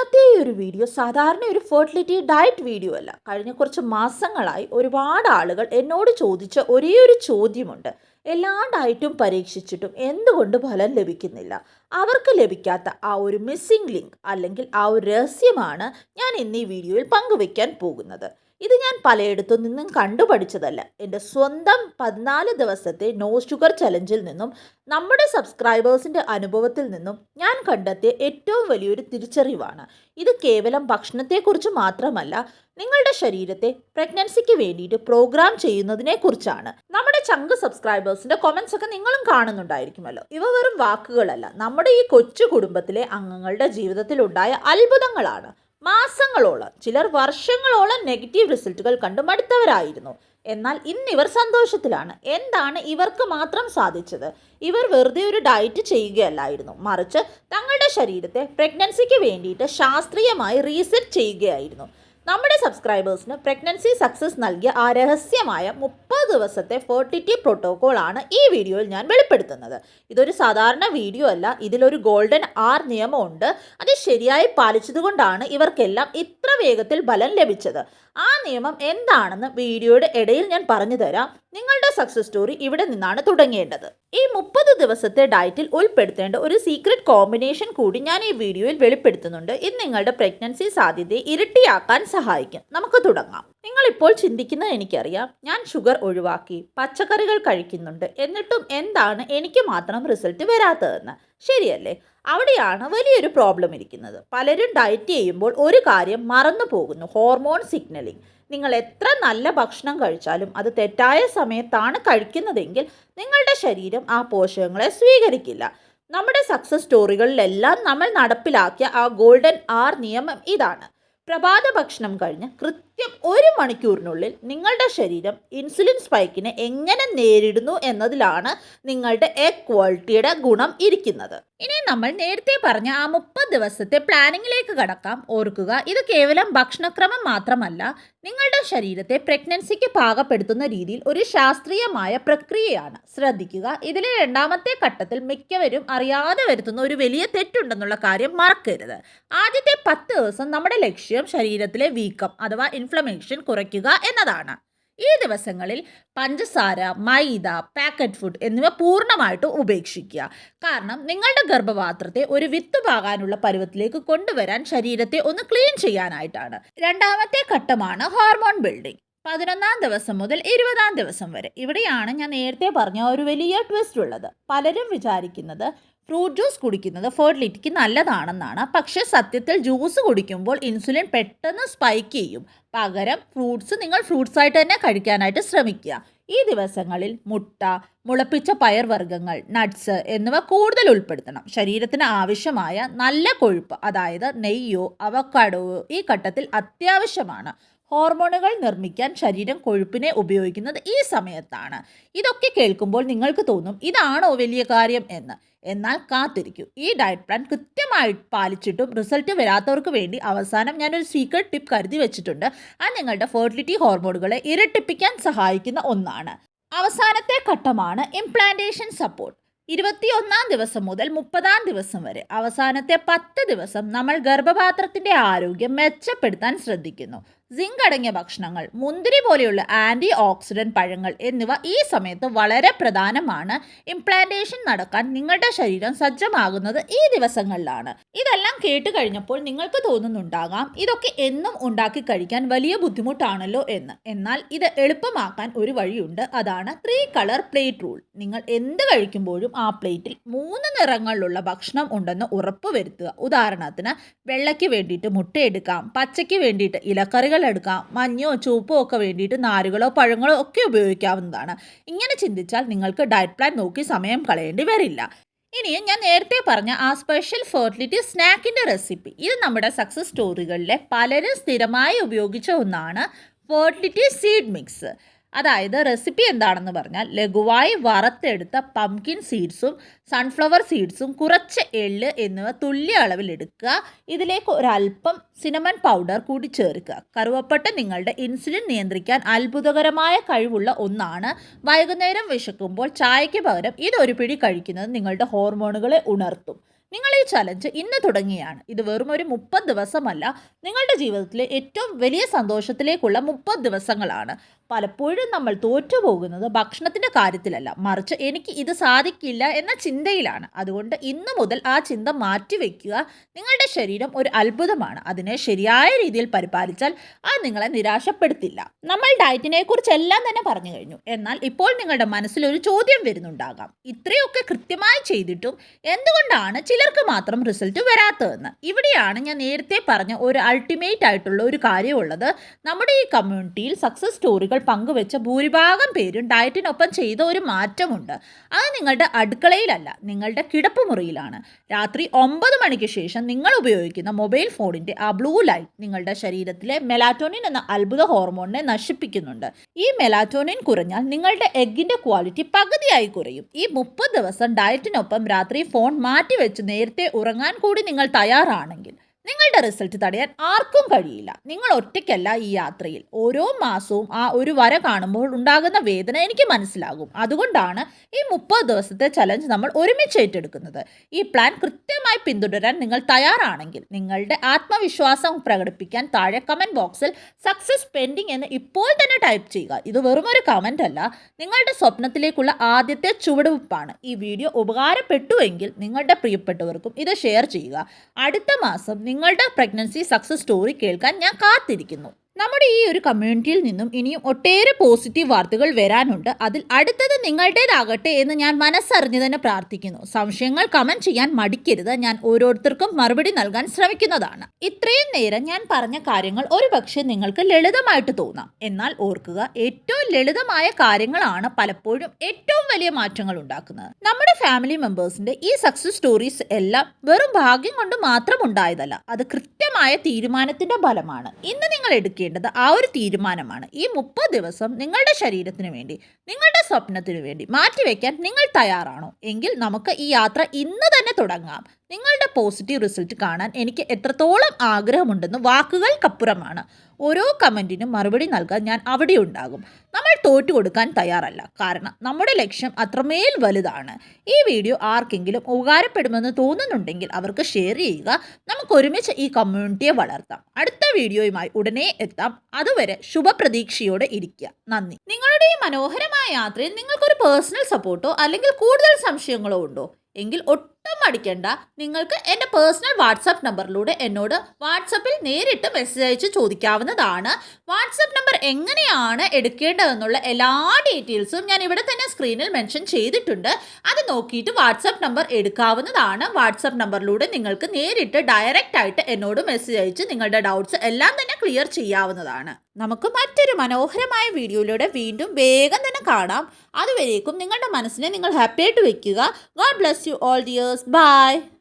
ഇന്നത്തെ ഈ ഒരു വീഡിയോ സാധാരണ ഒരു ഫെർട്ടിലിറ്റി ഡയറ്റ് വീഡിയോ അല്ല. കഴിഞ്ഞ കുറച്ച് മാസങ്ങളായി ഒരുപാട് ആളുകൾ എന്നോട് ചോദിച്ച ഒരേ ഒരു ചോദ്യമുണ്ട്. എല്ലാ ഡയറ്റും പരീക്ഷിച്ചിട്ടും എന്തുകൊണ്ട് ഫലം ലഭിക്കുന്നില്ല? അവർക്ക് ലഭിക്കാത്ത ആ ഒരു മിസ്സിംഗ് ലിങ്ക് അല്ലെങ്കിൽ ആ ഒരു രഹസ്യമാണ് ഞാൻ ഇന്ന് ഈ വീഡിയോയിൽ പങ്കുവെക്കാൻ പോകുന്നത്. ഇത് ഞാൻ പലയിടത്തു നിന്നും കണ്ടുപഠിച്ചതല്ല. എൻ്റെ സ്വന്തം 14 ദിവസത്തെ നോ ഷുഗർ ചലഞ്ചിൽ നിന്നും നമ്മുടെ സബ്സ്ക്രൈബേഴ്സിൻ്റെ അനുഭവത്തിൽ നിന്നും ഞാൻ കണ്ടെത്തിയ ഏറ്റവും വലിയൊരു തിരിച്ചറിവാണ്. ഇത് കേവലം ഭക്ഷണത്തെക്കുറിച്ച് മാത്രമല്ല, നിങ്ങളുടെ ശരീരത്തെ പ്രഗ്നൻസിക്ക് വേണ്ടിയിട്ട് പ്രോഗ്രാം ചെയ്യുന്നതിനെ കുറിച്ചാണ്. നമ്മുടെ ചങ്ക് സബ്സ്ക്രൈബേഴ്സിൻ്റെ കൊമൻസ് ഒക്കെ നിങ്ങളും കാണുന്നുണ്ടായിരിക്കുമല്ലോ. ഇവ വെറും വാക്കുകളല്ല, നമ്മുടെ ഈ കൊച്ചു കുടുംബത്തിലെ അംഗങ്ങളുടെ ജീവിതത്തിലുണ്ടായ അത്ഭുതങ്ങളാണ്. മാസങ്ങളോളം, ചിലർ വർഷങ്ങളോളം നെഗറ്റീവ് റിസൾട്ടുകൾ കണ്ടു മടുത്തവരായിരുന്നു. എന്നാൽ ഇന്നിവർ സന്തോഷത്തിലാണ്. എന്താണ് ഇവർക്ക് മാത്രം സാധിച്ചത്? ഇവർ വെറുതെ ഒരു ഡയറ്റ് ചെയ്യുകയല്ലായിരുന്നു, മറിച്ച് തങ്ങളുടെ ശരീരത്തെ പ്രഗ്നൻസിക്ക് വേണ്ടിയിട്ട് ശാസ്ത്രീയമായി റീസെറ്റ് ചെയ്യുകയായിരുന്നു. നമ്മുടെ സബ്സ്ക്രൈബേഴ്സിന് പ്രഗ്നൻസി സക്സസ് നൽകിയ ആ രഹസ്യമായ 30 ദിവസത്തെ ഫെർട്ടിലിറ്റി പ്രോട്ടോകോൾ ആണ് ഈ വീഡിയോയിൽ ഞാൻ വെളിപ്പെടുത്തുന്നത്. ഇതൊരു സാധാരണ വീഡിയോ അല്ല, ഇതിലൊരു ഗോൾഡൻ ആർ നിയമമുണ്ട്. അത് ശരിയായി പാലിച്ചതുകൊണ്ടാണ് ഇവർക്കെല്ലാം ഇത്ര വേഗത്തിൽ ഫലം ലഭിച്ചത്. ആ നിയമം എന്താണെന്ന് വീഡിയോയുടെ ഇടയിൽ ഞാൻ പറഞ്ഞു തരാം. നിങ്ങളുടെ സക്സസ് സ്റ്റോറി ഇവിടെ നിന്നാണ് തുടങ്ങേണ്ടത്. ഈ 30 ദിവസത്തെ ഡയറ്റിൽ ഉൾപ്പെടുത്തേണ്ട ഒരു സീക്രട്ട് കോമ്പിനേഷൻ കൂടി ഞാൻ ഈ വീഡിയോയിൽ വെളിപ്പെടുത്തുന്നുണ്ട്. ഇത് നിങ്ങളുടെ പ്രഗ്നൻസി സാധ്യതയെ ഇരട്ടിയാക്കാൻ സഹായിക്കും. നമുക്ക് തുടങ്ങാം. നിങ്ങളിപ്പോൾ ചിന്തിക്കുന്നത് എനിക്കറിയാം, ഞാൻ ഷുഗർ ഒഴിവാക്കി, പച്ചക്കറികൾ കഴിക്കുന്നുണ്ട്, എന്നിട്ടും എന്താണ് എനിക്ക് മാത്രം റിസൾട്ട് വരാത്തതെന്ന്. ശരിയല്ലേ? അവിടെയാണ് വലിയൊരു പ്രോബ്ലം ഇരിക്കുന്നത്. പലരും ഡയറ്റ് ചെയ്യുമ്പോൾ ഒരു കാര്യം മറന്നു പോകുന്നു: ഹോർമോൺ സിഗ്നലിംഗ്. നിങ്ങൾ എത്ര നല്ല ഭക്ഷണം കഴിച്ചാലും അത് തെറ്റായ സമയത്താണ് കഴിക്കുന്നതെങ്കിൽ നിങ്ങളുടെ ശരീരം ആ പോഷകങ്ങളെ സ്വീകരിക്കില്ല. നമ്മുടെ സക്സസ് സ്റ്റോറികളിലെല്ലാം നമ്മൾ നടപ്പിലാക്കിയ ആ ഗോൾഡൻ ആർ നിയമം ഇതാണ്. പ്രഭാത ഭക്ഷണം കഴിഞ്ഞ് കൃത്യം 1 മണിക്കൂറിനുള്ളിൽ നിങ്ങളുടെ ശരീരം ഇൻസുലിൻ സ്പൈക്കിനെ എങ്ങനെ നേരിടുന്നു എന്നതിലാണ് നിങ്ങളുടെ എഗ് ക്വാളിറ്റിയുടെ ഗുണം ഇരിക്കുന്നത്. ഇനി നമ്മൾ നേരത്തെ പറഞ്ഞ ആ 30 ദിവസത്തെ പ്ലാനിങ്ങിലേക്ക് കടക്കാം. ഓർക്കുക, ഇത് കേവലം ഭക്ഷണക്രമം മാത്രമല്ല, നിങ്ങളുടെ ശരീരത്തെ പ്രഗ്നൻസിക്ക് പാകപ്പെടുത്തുന്ന രീതിയിൽ ഒരു ശാസ്ത്രീയമായ പ്രക്രിയയാണ്. ശ്രദ്ധിക്കുക, ഇതിലെ 2ാമത്തെ ഘട്ടത്തിൽ മിക്കവരും അറിയാതെ വരുത്തുന്ന ഒരു വലിയ തെറ്റുണ്ടെന്നുള്ള കാര്യം മറക്കരുത്. ആദ്യത്തെ 10 ദിവസം നമ്മുടെ ലക്ഷ്യം ശരീരത്തിലെ വീക്കം അഥവാ ഇൻഫ്ലമേഷൻ കുറയ്ക്കുക എന്നതാണ്. ഈ ദിവസങ്ങളിൽ പഞ്ചസാര, മൈദ, പാക്കറ്റ് ഫുഡ് എന്നിവ പൂർണ്ണമായിട്ട് ഉപേക്ഷിക്കുക. കാരണം നിങ്ങളുടെ ഗർഭപാത്രത്തെ ഒരു വിത്ത് പാകാനുള്ള പരുവത്തിലേക്ക് കൊണ്ടുവരാൻ ശരീരത്തെ ഒന്ന് ക്ലീൻ ചെയ്യാനായിട്ടാണ്. 2ാമത്തെ ഘട്ടമാണ് ഹോർമോൺ ബിൽഡിംഗ്. 11ാം ദിവസം മുതൽ 20ാം ദിവസം വരെ. ഇവിടെയാണ് ഞാൻ നേരത്തെ പറഞ്ഞ ഒരു വലിയ ട്വിസ്റ്റ് ഉള്ളത്. പലരും വിചാരിക്കുന്നത് ഫ്രൂട്ട് ജ്യൂസ് കുടിക്കുന്നത് ഫെർട്ടിലിറ്റിക്ക് നല്ലതാണെന്നാണ്. പക്ഷേ സത്യത്തിൽ ജ്യൂസ് കുടിക്കുമ്പോൾ ഇൻസുലിൻ പെട്ടെന്ന് സ്പൈക്ക് ചെയ്യും. പകരം നിങ്ങൾ ഫ്രൂട്ട്സ് ആയിട്ട് തന്നെ കഴിക്കാനായിട്ട് ശ്രമിക്കുക. ഈ ദിവസങ്ങളിൽ മുട്ട, മുളപ്പിച്ച പയർവർഗ്ഗങ്ങൾ, നട്ട്സ് എന്നിവ കൂടുതൽ ഉൾപ്പെടുത്തണം. ശരീരത്തിന് ആവശ്യമായ നല്ല കൊഴുപ്പ്, അതായത് നെയ്യോ അവക്കാഡോയോ ഈ ഘട്ടത്തിൽ അത്യാവശ്യമാണ്. ഹോർമോണുകൾ നിർമ്മിക്കാൻ ശരീരം കൊഴുപ്പിനെ ഉപയോഗിക്കുന്നത് ഈ സമയത്താണ്. ഇതൊക്കെ കേൾക്കുമ്പോൾ നിങ്ങൾക്ക് തോന്നും, ഇതാണോ വലിയ കാര്യം എന്ന്. എന്നാൽ കാത്തിരിക്കൂ, ഈ ഡയറ്റ് പ്ലാൻ കൃത്യമായി പാലിച്ചിട്ടും റിസൾട്ട് വരാത്തവർക്ക് വേണ്ടി അവസാനം ഞാനൊരു സീക്രട്ട് ടിപ്പ് കരുതി വെച്ചിട്ടുണ്ട്. അത് നിങ്ങളുടെ ഫെർട്ടിലിറ്റി ഹോർമോണുകളെ ഇരട്ടിപ്പിക്കാൻ സഹായിക്കുന്ന ഒന്നാണ്. അവസാനത്തെ ഘട്ടമാണ് ഇംപ്ലാന്റേഷൻ സപ്പോർട്ട്. 21ാം ദിവസം മുതൽ 30ാം ദിവസം വരെ. അവസാനത്തെ 10 ദിവസം നമ്മൾ ഗർഭപാത്രത്തിൻ്റെ ആരോഗ്യം മെച്ചപ്പെടുത്താൻ ശ്രദ്ധിക്കുന്നു. സിങ്ക് അടങ്ങിയ ഭക്ഷണങ്ങൾ, മുന്തിരി പോലെയുള്ള ആൻറ്റി ഓക്സിഡൻറ്റ് പഴങ്ങൾ എന്നിവ ഈ സമയത്ത് വളരെ പ്രധാനമാണ്. ഇംപ്ലാന്റേഷൻ നടക്കാൻ നിങ്ങളുടെ ശരീരം സജ്ജമാകുന്നത് ഈ ദിവസങ്ങളിലാണ്. ഇതെല്ലാം കേട്ട് കഴിഞ്ഞപ്പോൾ നിങ്ങൾക്ക് തോന്നുന്നുണ്ടാകാം, ഇതൊക്കെ എന്നും ഉണ്ടാക്കി കഴിക്കാൻ വലിയ ബുദ്ധിമുട്ടാണല്ലോ എന്ന്. എന്നാൽ ഇത് എളുപ്പമാക്കാൻ ഒരു വഴിയുണ്ട്. അതാണ് 3 കളർ പ്ലേറ്റ് റൂൾ. നിങ്ങൾ എന്ത് കഴിക്കുമ്പോഴും ആ പ്ലേറ്റിൽ 3 നിറങ്ങളിലുള്ള ഭക്ഷണം ഉണ്ടെന്ന് ഉറപ്പുവരുത്തുക. ഉദാഹരണത്തിന്, വെള്ളയ്ക്ക് വേണ്ടിയിട്ട് മുട്ടയെടുക്കാം, പച്ചയ്ക്ക് വേണ്ടിയിട്ട് ഇലക്കറികൾ എടുക്കാം, മഞ്ഞോ ചുവപ്പോ ഒക്കെ വേണ്ടിയിട്ട് നാരുകളോ പഴങ്ങളോ ഒക്കെ ഉപയോഗിക്കാവുന്നതാണ്. ഇങ്ങനെ ചിന്തിച്ചാൽ നിങ്ങൾക്ക് ഡയറ്റ് പ്ലാൻ നോക്കി സമയം കളയേണ്ടി വരില്ല. ഇനിയും ഞാൻ നേരത്തെ പറഞ്ഞ ആ സ്പെഷ്യൽ ഫെർട്ടിലിറ്റി സ്നാക്കിൻ്റെ റെസിപ്പി, ഇത് നമ്മുടെ സക്സസ് സ്റ്റോറികളിലെ പലരും സ്ഥിരമായി ഉപയോഗിച്ച ഒന്നാണ്. Fertility seed mix. അതായത് റെസിപ്പി എന്താണെന്ന് പറഞ്ഞാൽ, ലഘുവായി വറുത്തെടുത്ത പംകിൻ സീഡ്സും സൺഫ്ലവർ സീഡ്സും കുറച്ച് എള്ള് എന്നിവ തുല്യ അളവിൽ എടുക്കുക. ഇതിലേക്ക് ഒരല്പം സിനമൺ പൗഡർ കൂടി ചേർക്കുക. കറുവപ്പട്ട നിങ്ങളുടെ ഇൻസുലിൻ നിയന്ത്രിക്കാൻ അത്ഭുതകരമായ കഴിവുള്ള ഒന്നാണ്. വൈകുന്നേരം വിശക്കുമ്പോൾ ചായയ്ക്ക് പകരം ഇതൊരു പിടി കഴിക്കുന്നത് നിങ്ങളുടെ ഹോർമോണുകളെ ഉണർത്തും. നിങ്ങൾ ഈ ചലഞ്ച് ഇന്ന് തുടങ്ങിയാണ്. ഇത് വെറും ഒരു 30 ദിവസമല്ല, നിങ്ങളുടെ ജീവിതത്തിലെ ഏറ്റവും വലിയ സന്തോഷത്തിലേക്കുള്ള 30 ദിവസങ്ങളാണ്. പലപ്പോഴും നമ്മൾ തോറ്റുപോകുന്നത് ഭക്ഷണത്തിൻ്റെ കാര്യത്തിലല്ല, മറിച്ച് എനിക്ക് ഇത് സാധിക്കില്ല എന്ന ചിന്തയിലാണ്. അതുകൊണ്ട് ഇന്ന് മുതൽ ആ ചിന്ത മാറ്റിവെക്കുക. നിങ്ങളുടെ ശരീരം ഒരു അത്ഭുതമാണ്. അതിനെ ശരിയായ രീതിയിൽ പരിപാലിച്ചാൽ അത് നിങ്ങളെ നിരാശപ്പെടുത്തില്ല. നമ്മൾ ഡയറ്റിനെ കുറിച്ചെല്ലാം തന്നെ പറഞ്ഞു കഴിഞ്ഞു. എന്നാൽ ഇപ്പോൾ നിങ്ങളുടെ മനസ്സിൽ ഒരു ചോദ്യം വരുന്നുണ്ടാകാം, ഇത്രയൊക്കെ കൃത്യമായി ചെയ്തിട്ടും എന്തുകൊണ്ടാണ് ചിലർക്ക് മാത്രം റിസൾട്ട് വരാത്തതെന്ന്. ഇവിടെയാണ് ഞാൻ നേരത്തെ പറഞ്ഞ ഒരു അൾട്ടിമേറ്റ് ആയിട്ടുള്ള ഒരു കാര്യമുള്ളത്. നമ്മുടെ ഈ കമ്മ്യൂണിറ്റിയിൽ സക്സസ് സ്റ്റോറികൾ പങ്കുവെച്ച ഭൂരിഭാഗം പേരും ഡയറ്റിനൊപ്പം ചെയ്ത ഒരു മാറ്റമുണ്ട്. അത് നിങ്ങളുടെ അടുക്കളയിലല്ല, നിങ്ങളുടെ കിടപ്പുമുറിയിലാണ്. രാത്രി 9 മണിക്ക് ശേഷം നിങ്ങൾ ഉപയോഗിക്കുന്ന മൊബൈൽ ഫോണിൻ്റെ ആ ബ്ലൂ ലൈറ്റ് നിങ്ങളുടെ ശരീരത്തിലെ മെലാറ്റോണിൻ എന്ന അത്ഭുത ഹോർമോണിനെ നശിപ്പിക്കുന്നുണ്ട്. ഈ മെലാറ്റോണിൻ കുറഞ്ഞാൽ നിങ്ങളുടെ എഗ്ഗിൻ്റെ ക്വാളിറ്റി പകുതിയായി കുറയും. ഈ 30 ദിവസം ഡയറ്റിനൊപ്പം രാത്രി ഫോൺ മാറ്റിവെച്ച് നേരത്തെ ഉറങ്ങാൻ കൂടി നിങ്ങൾ തയ്യാറാണെങ്കിൽ നിങ്ങളുടെ റിസൾട്ട് തടയാൻ ആർക്കും കഴിയില്ല. നിങ്ങൾ ഒറ്റയ്ക്കല്ല ഈ യാത്രയിൽ. ഓരോ മാസവും ആ ഒരു വര കാണുമ്പോൾ ഉണ്ടാകുന്ന വേദന എനിക്ക് മനസ്സിലാകും. അതുകൊണ്ടാണ് ഈ 30 ദിവസത്തെ ചലഞ്ച് നമ്മൾ ഒരുമിച്ച് ഏറ്റെടുക്കുന്നത്. ഈ പ്ലാൻ കൃത്യമായി പിന്തുടരാൻ നിങ്ങൾ തയ്യാറാണെങ്കിൽ നിങ്ങളുടെ ആത്മവിശ്വാസം പ്രകടിപ്പിക്കാൻ താഴെ കമൻറ്റ് ബോക്സിൽ സക്സസ് പെൻഡിങ് എന്ന് ഇപ്പോൾ തന്നെ ടൈപ്പ് ചെയ്യുക. ഇത് വെറും ഒരു കമൻ്റ് അല്ല, നിങ്ങളുടെ സ്വപ്നത്തിലേക്കുള്ള ആദ്യത്തെ ചുവടുവെപ്പാണ്. ഈ വീഡിയോ ഉപകാരപ്പെട്ടുവെങ്കിൽ നിങ്ങളുടെ പ്രിയപ്പെട്ടവർക്കും ഇത് ഷെയർ ചെയ്യുക. അടുത്ത മാസം നിങ്ങളുടെ പ്രഗ്നൻസി സക്സസ് സ്റ്റോറി കേൾക്കാൻ ഞാൻ കാത്തിരിക്കുന്നു. നമ്മുടെ ഈ ഒരു കമ്മ്യൂണിറ്റിയിൽ നിന്നും ഇനിയും ഒട്ടേറെ പോസിറ്റീവ് വാർത്തകൾ വരാനുണ്ട്. അതിൽ അടുത്തത് നിങ്ങളുടേതാകട്ടെ എന്ന് ഞാൻ മനസ്സറിഞ്ഞ് തന്നെ പ്രാർത്ഥിക്കുന്നു. സംശയങ്ങൾ കമൻറ്റ് ചെയ്യാൻ മടിക്കരുത്. ഞാൻ ഓരോരുത്തർക്കും മറുപടി നൽകാൻ ശ്രമിക്കുന്നതാണ്. ഇത്രയും നേരം ഞാൻ പറഞ്ഞ കാര്യങ്ങൾ ഒരുപക്ഷെ നിങ്ങൾക്ക് ലളിതമായിട്ട് തോന്നാം. എന്നാൽ ഓർക്കുക, ഏറ്റവും ലളിതമായ കാര്യങ്ങളാണ് പലപ്പോഴും ഏറ്റവും വലിയ മാറ്റങ്ങൾ ഉണ്ടാക്കുന്നത്. നമ്മുടെ ഫാമിലി മെമ്പേഴ്സിൻ്റെ ഈ സക്സസ് സ്റ്റോറീസ് എല്ലാം വെറും ഭാഗ്യം കൊണ്ട് മാത്രം ഉണ്ടായതല്ല, അത് കൃത്യമായ തീരുമാനത്തിൻ്റെ ഫലമാണ്. ഇന്ന് നിങ്ങൾ എടുക്കേണ്ടത് ആ ഒരു തീരുമാനമാണ്. ഈ 30 ദിവസം നിങ്ങളുടെ ശരീരത്തിന് വേണ്ടി, നിങ്ങളുടെ സ്വപ്നത്തിനു വേണ്ടി മാറ്റിവെക്കാൻ നിങ്ങൾ തയ്യാറാണോ? എങ്കിൽ നമുക്ക് ഈ യാത്ര ഇന്ന് തന്നെ തുടങ്ങാം. നിങ്ങളുടെ പോസിറ്റീവ് റിസൾട്ട് കാണാൻ എനിക്ക് എത്രത്തോളം ആഗ്രഹമുണ്ടെന്ന് വാക്കുകൾക്കപ്പുറമാണ്. ഓരോ കമൻറ്റിനും മറുപടി നൽകാൻ ഞാൻ അവിടെ ഉണ്ടാകും. നമ്മൾ തോറ്റു കൊടുക്കാൻ തയ്യാറല്ല, കാരണം നമ്മുടെ ലക്ഷ്യം അത്രമേൽ വലുതാണ്. ഈ വീഡിയോ ആർക്കെങ്കിലും ഉപകാരപ്പെടുമെന്ന് തോന്നുന്നുണ്ടെങ്കിൽ അവർക്ക് ഷെയർ ചെയ്യുക. നമുക്ക് ഒരുമിച്ച് ഈ കമ്മ്യൂണിറ്റിയെ വളർത്താം. അടുത്ത വീഡിയോയുമായി ഉടനെ എത്താം. അതുവരെ ശുഭപ്രതീക്ഷയോടെ ഇരിക്കുക. നന്ദി. നിങ്ങളുടെ ഈ മനോഹരമായ യാത്രയിൽ നിങ്ങൾക്കൊരു പേഴ്സണൽ സപ്പോർട്ടോ അല്ലെങ്കിൽ കൂടുതൽ സംശയങ്ങളോ ഉണ്ടോ? എങ്കിൽ ഒട്ടും മടിക്കണ്ട. നിങ്ങൾക്ക് എൻ്റെ പേഴ്സണൽ വാട്സാപ്പ് നമ്പറിലൂടെ എന്നോട് വാട്സപ്പിൽ നേരിട്ട് മെസ്സേജ് അയച്ച് ചോദിക്കാവുന്നതാണ്. വാട്സപ്പ് നമ്പർ എങ്ങനെയാണ് എടുക്കേണ്ടതെന്നുള്ള എല്ലാ ഡീറ്റെയിൽസും ഞാൻ ഇവിടെ തന്നെ സ്ക്രീനിൽ മെൻഷൻ ചെയ്തിട്ടുണ്ട്. അത് നോക്കിയിട്ട് വാട്സപ്പ് നമ്പർ എടുക്കാവുന്നതാണ്. വാട്സപ്പ് നമ്പറിലൂടെ നിങ്ങൾക്ക് നേരിട്ട് ഡയറക്റ്റ് ആയിട്ട് എന്നോട് മെസ്സേജ് അയച്ച് നിങ്ങളുടെ ഡൗട്ട്സ് എല്ലാം തന്നെ ക്ലിയർ ചെയ്യാവുന്നതാണ്. നമുക്ക് മറ്റൊരു മനോഹരമായ വീഡിയോയിലൂടെ വീണ്ടും വേഗം തന്നെ കാണാം. അതുവരേക്കും നിങ്ങളുടെ മനസ്സിനെ നിങ്ങൾ ഹാപ്പി ആയിട്ട് വെക്കുക. God bless you all dears. By.